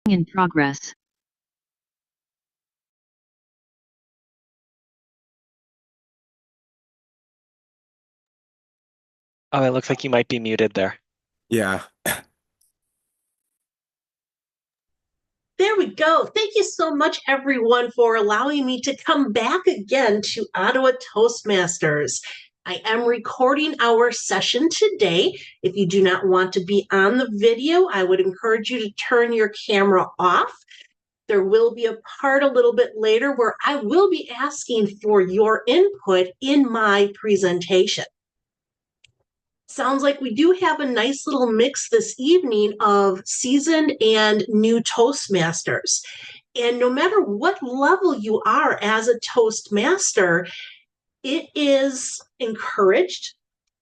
In progress. Oh, it looks like you might be muted there. Yeah. There we go. Thank you so much, everyone, for allowing me to come back again to Ottawa Toastmasters. I am recording our session today. If you do not want to be on the video, I would encourage you to turn your camera off. There will be a part a little bit later where I will be asking for your input in my presentation. Sounds like we do have a nice little mix this evening of seasoned and new Toastmasters. And no matter what level you are as a Toastmaster, it is encouraged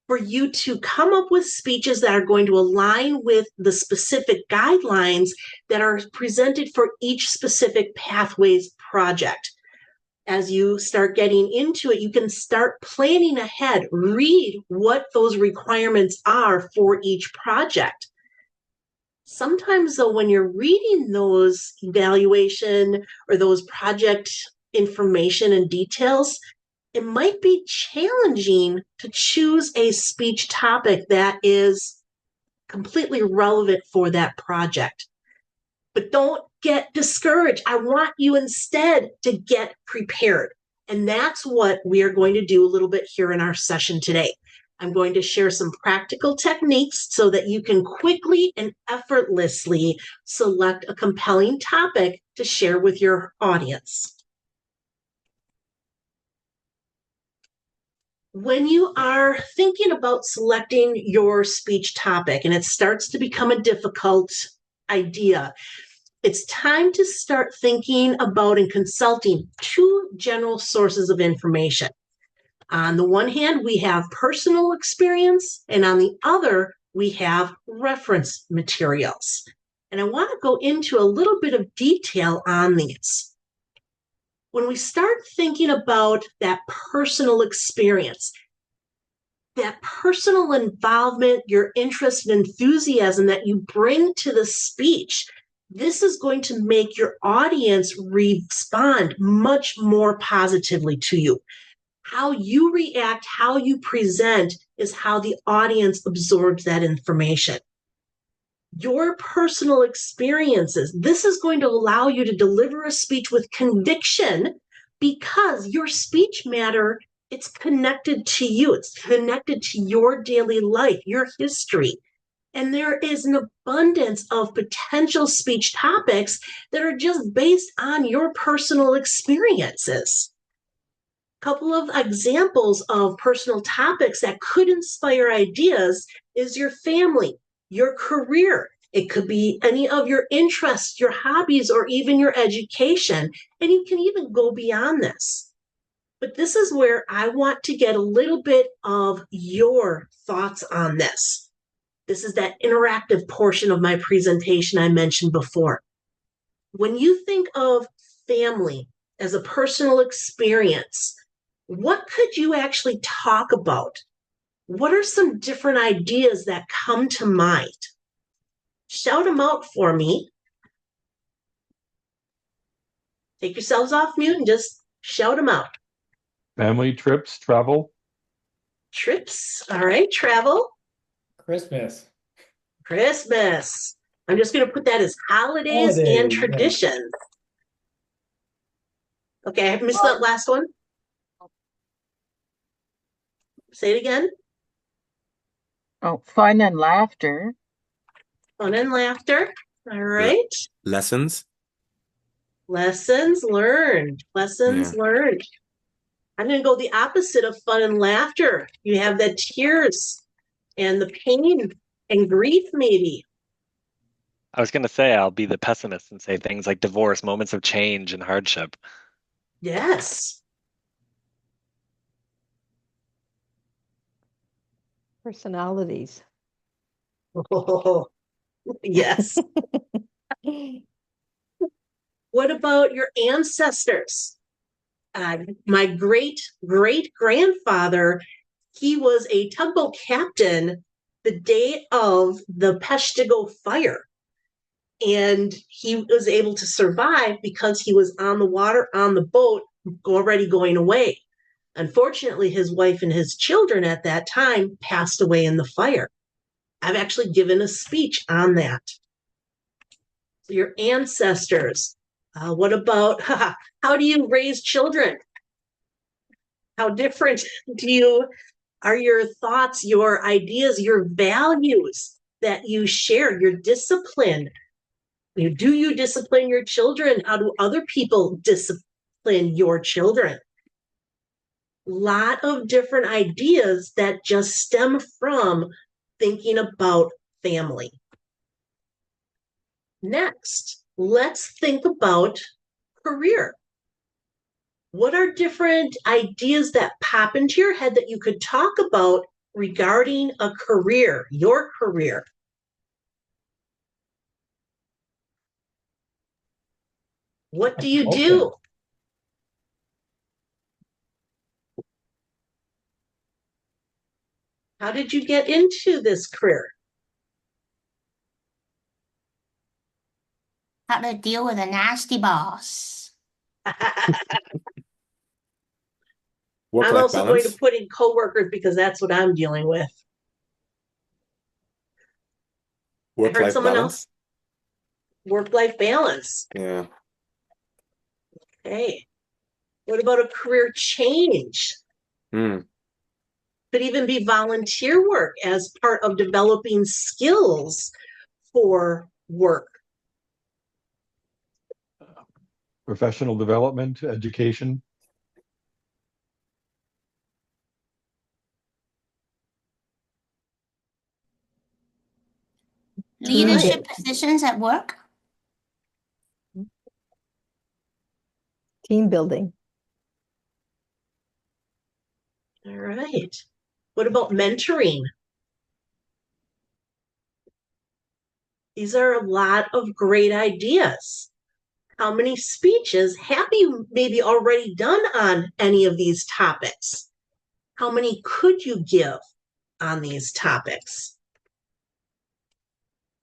for you to come up with speeches that are going to align with the specific guidelines that are presented for each specific Pathways project. As you start getting into it, you can start planning ahead, read what those requirements are for each project. Sometimes, though, when you're reading those evaluation or those project information and details, it might be challenging to choose a speech topic that is completely relevant for that project. But don't get discouraged. I want you instead to get prepared. And that's what we are going to do a little bit here in our session today. I'm going to share some practical techniques so that you can quickly and effortlessly select a compelling topic to share with your audience. When you are thinking about selecting your speech topic and it starts to become a difficult idea, it's time to start thinking about and consulting two general sources of information. On the one hand, we have personal experience, and on the other, we have reference materials. And I want to go into a little bit of detail on these. When we start thinking about that personal experience, that personal involvement, your interest and enthusiasm that you bring to the speech, this is going to make your audience respond much more positively to you. How you react, how you present is how the audience absorbs that information. Your personal experiences, this is going to allow you to deliver a speech with conviction because your speech matter, it's connected to you. It's connected to your daily life, your history. And there is an abundance of potential speech topics that are just based on your personal experiences. A couple of examples of personal topics that could inspire ideas is your family, your career. It could be any of your interests, your hobbies, or even your education. And you can even go beyond this. But this is where I want to get a little bit of your thoughts on this. This is that interactive portion of my presentation I mentioned before. When you think of family as a personal experience, what could you actually talk about? What are some different ideas that come to mind? Shout them out for me. Take yourselves off mute and just shout them out. Family trips, travel. Trips, all right, travel. Christmas. Christmas. I'm just going to put that as holidays and traditions. Okay, I missed that last one. Say it again. Oh, fun and laughter. Fun and laughter. All right. Lessons. Lessons learned. Lessons learned. I'm going to go the opposite of fun and laughter. You have the tears and the pain and grief, maybe. I was going to say I'll be the pessimist and say things like divorce, moments of change and hardship. Yes. Personalities. Oh, yes. What about your ancestors? My great-great-grandfather, he was a tugboat captain the day of the Peshtigo fire. And he was able to survive because he was on the water, on the boat, already going away. Unfortunately, his wife and his children at that time passed away in the fire. I've actually given a speech on that. So your ancestors. What about how do you raise children? How different are your thoughts, your ideas, your values that you share, your discipline? Do you discipline your children? How do other people discipline your children? Lot of different ideas that just stem from thinking about family. Next, let's think about career. What are different ideas that pop into your head that you could talk about regarding a career, your career? What do you do? How did you get into this career? How to deal with a nasty boss. I'm also going to put in coworkers because that's what I'm dealing with. Work-life balance. Work-life balance. Yeah. Okay. What about a career change? Could even be volunteer work as part of developing skills for work. Professional development, education. Leadership positions at work. Team building. All right. What about mentoring? These are a lot of great ideas. How many speeches have you maybe already done on any of these topics? How many could you give on these topics?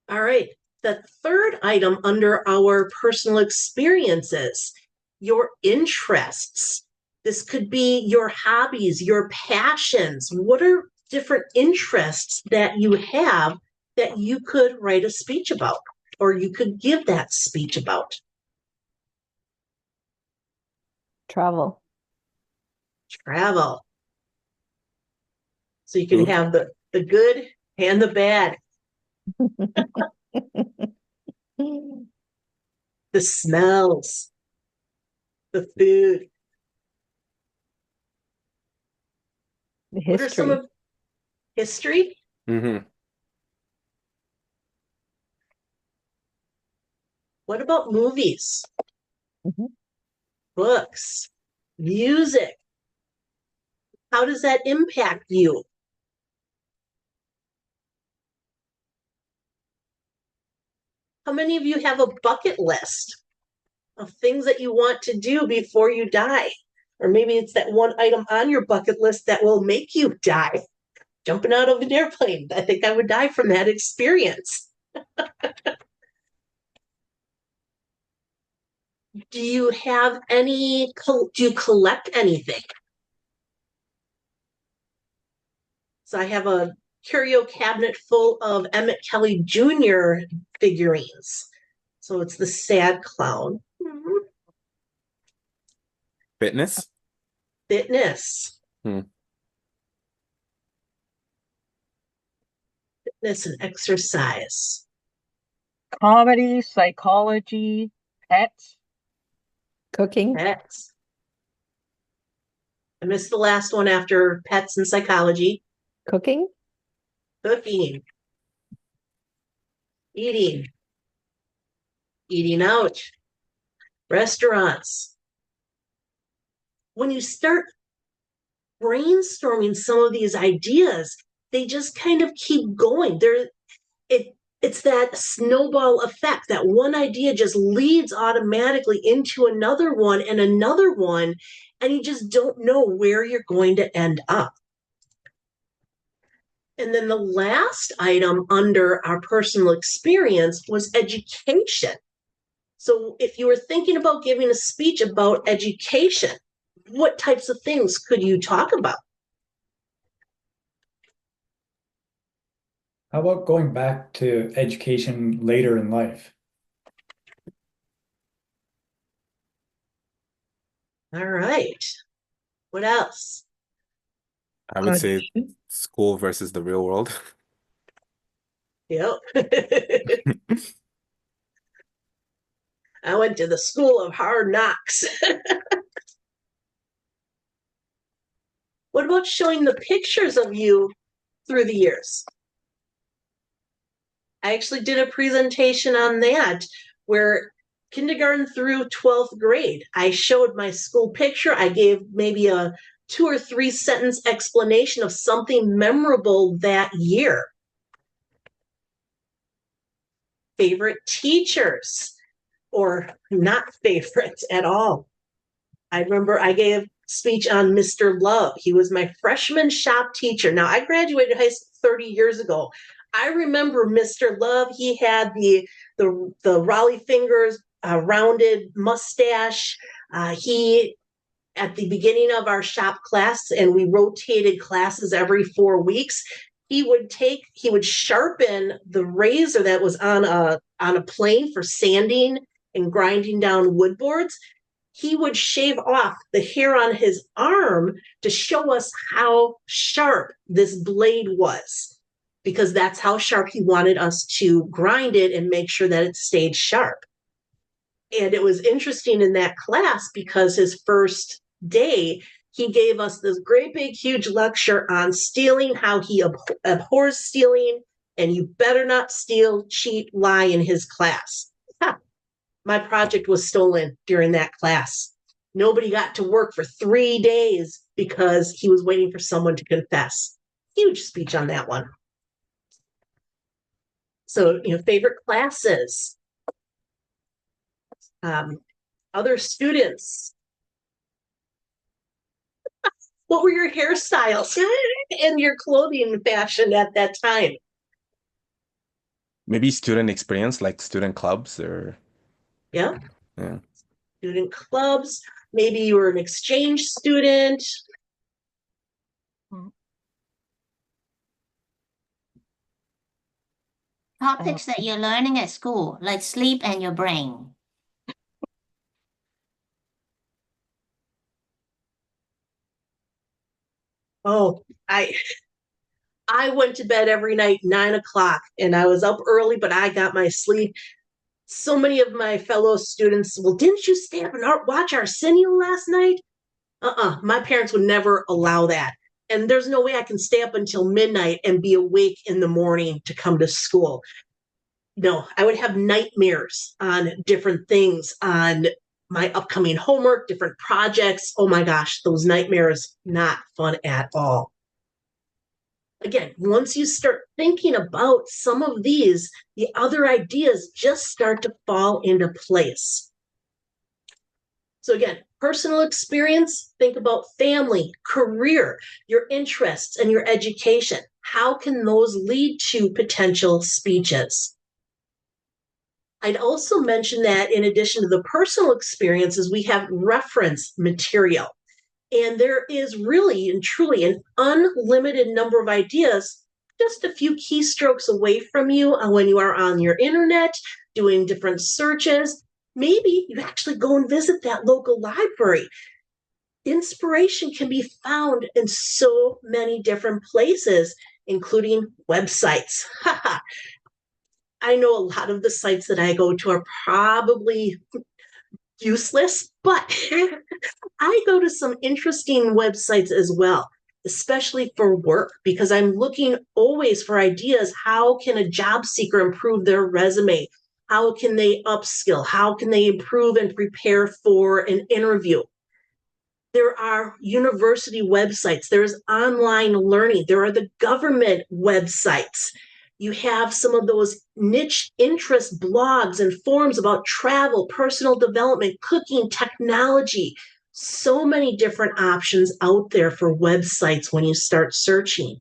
All right. The third item under our personal experiences, your interests. This could be your hobbies, your passions. What are different interests that you have that you could write a speech about, or you could give that speech about? Travel. Travel. So you can have the good and the bad. The smells, the food. The What are some history. of history? What about movies? Books, music? How does that impact you? How many of you have a bucket list of things that you want to do before you die? Or maybe it's that one item on your bucket list that will make you die. Jumping out of an airplane. I think I would die from that experience. Do you collect anything? So I have a curio cabinet full of Emmett Kelly Jr. figurines. So it's the sad clown. Fitness. Fitness. Fitness and exercise. Comedy, psychology, pets. Cooking. Pets. I missed the last one after pets and psychology. Cooking. Cooking. Eating. Eating out. Restaurants. When you start brainstorming some of these ideas, they just kind of keep going. It's that snowball effect, that one idea just leads automatically into another one, and you just don't know where you're going to end up. And then the last item under our personal experience was education. So if you were thinking about giving a speech about education, what types of things could you talk about? How about going back to education later in life? All right. What else? I would say school versus the real world. Yep. I went to the school of hard knocks. What about showing the pictures of you through the years? I actually did a presentation on that where kindergarten through 12th grade, I showed my school picture. I gave maybe a 2 or 3 sentence explanation of something memorable that year. Favorite teachers or not favorites at all. I remember I gave a speech on Mr. Love. He was my freshman shop teacher. Now, I graduated high school 30 years ago. I remember Mr. Love. He had the Raleigh fingers, rounded mustache. He, at the beginning of our shop class, and we rotated classes every 4 weeks, he would sharpen the razor that was on a plane for sanding and grinding down wood boards. He would shave off the hair on his arm to show us how sharp this blade was, because that's how sharp he wanted us to grind it and make sure that it stayed sharp. And it was interesting in that class because his first day, he gave us this great big huge lecture on stealing, how he abhors stealing, and you better not steal, cheat, lie in his class. My project was stolen during that class. Nobody got to work for 3 days because he was waiting for someone to confess. Huge speech on that one. So, favorite classes, other students. What were your hairstyles and your clothing fashion at that time? Maybe student experience, like student clubs or Yeah. yeah. Student clubs. Maybe you were an exchange student. Topics that you're learning at school, like sleep and your brain. Oh, I went to bed every night 9 o'clock, and I was up early, but I got my sleep. So many of my fellow students, well, didn't you stay up and watch Arsenio last night? My parents would never allow that. And there's no way I can stay up until midnight and be awake in the morning to come to school. No, I would have nightmares on different things, on my upcoming homework, different projects. Oh my gosh, those nightmares, not fun at all. Again, once you start thinking about some of these, the other ideas just start to fall into place. So again, personal experience, think about family, career, your interests, and your education. How can those lead to potential speeches? I'd also mention that in addition to the personal experiences, we have reference material. And there is really and truly an unlimited number of ideas, just a few keystrokes away from you when you are on your internet, doing different searches. Maybe you actually go and visit that local library. Inspiration can be found in so many different places, including websites. I know a lot of the sites that I go to are probably useless, but I go to some interesting websites as well, especially for work, because I'm looking always for ideas. How can a job seeker improve their resume? How can they upskill? How can they improve and prepare for an interview? There are university websites. There's online learning. There are the government websites. You have some of those niche interest blogs and forums about travel, personal development, cooking, technology. So many different options out there for websites when you start searching.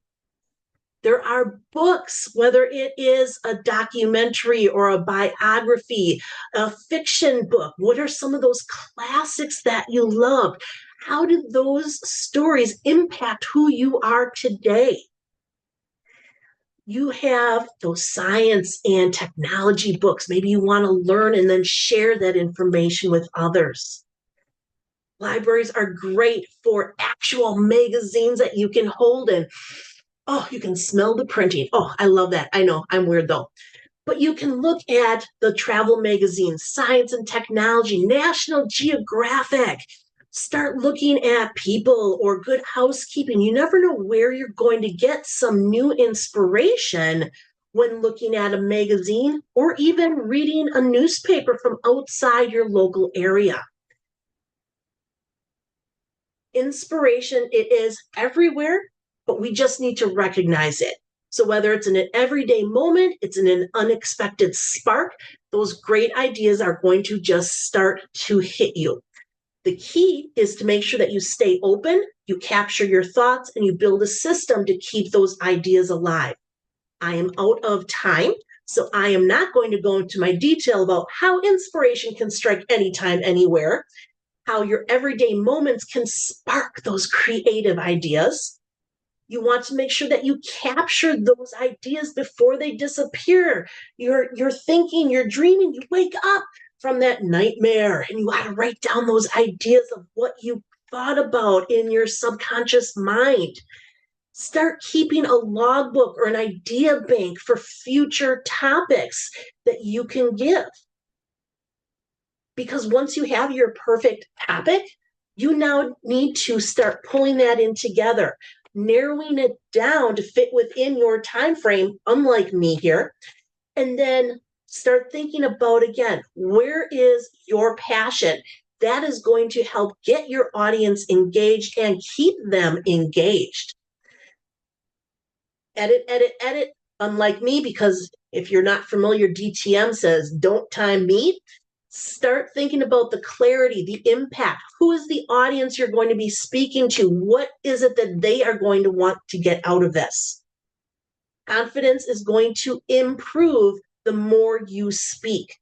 There are books, whether it is a documentary or a biography, a fiction book. What are some of those classics that you loved? How did those stories impact who you are today? You have those science and technology books. Maybe you want to learn and then share that information with others. Libraries are great for actual magazines that you can hold and, oh, you can smell the printing. Oh, I love that. I know, I'm weird though. But you can look at the travel magazines, Science and Technology, National Geographic. Start looking at People or Good Housekeeping. You never know where you're going to get some new inspiration when looking at a magazine or even reading a newspaper from outside your local area. Inspiration, it is everywhere, but we just need to recognize it. So whether it's in an everyday moment, it's in an unexpected spark, those great ideas are going to just start to hit you. The key is to make sure that you stay open, you capture your thoughts, and you build a system to keep those ideas alive. I am out of time, so I am not going to go into my detail about how inspiration can strike anytime, anywhere, how your everyday moments can spark those creative ideas. You want to make sure that you capture those ideas before they disappear. You're thinking, you're dreaming, you wake up from that nightmare and you got to write down those ideas of what you thought about in your subconscious mind. Start keeping a logbook or an idea bank for future topics that you can give. Because once you have your perfect topic, you now need to start pulling that in together, narrowing it down to fit within your time frame, unlike me here, and then start thinking about, again, where is your passion? That is going to help get your audience engaged and keep them engaged. Edit, edit, edit, unlike me, because if you're not familiar, DTM says, don't time me. Start thinking about the clarity, the impact. Who is the audience you're going to be speaking to? What is it that they are going to want to get out of this? Confidence is going to improve the more you speak.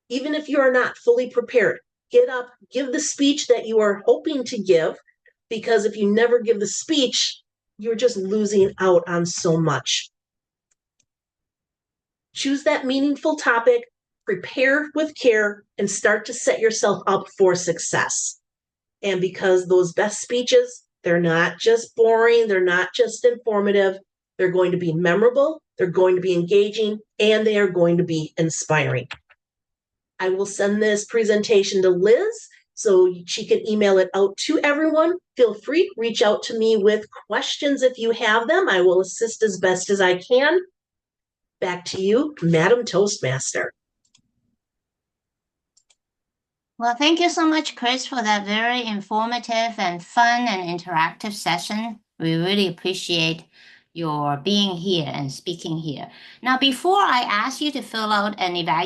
Even if you are not fully prepared, get up, give the speech that you are hoping to give, because if you never give the speech, you're just losing out on so much. Choose that meaningful topic, prepare with care, and start to set yourself up for success. And because those best speeches, they're not just boring, they're not just informative, they're going to be memorable, they're going to be engaging, and they are going to be inspiring. I will send this presentation to Liz so she can email it out to everyone. Feel free, reach out to me with questions if you have them. I will assist as best as I can. Back to you, Madam Toastmaster. Well, thank you so much, Chris, for that very informative and fun and interactive session. We really appreciate your being here and speaking here. Now, before I ask you to fill out an evaluation,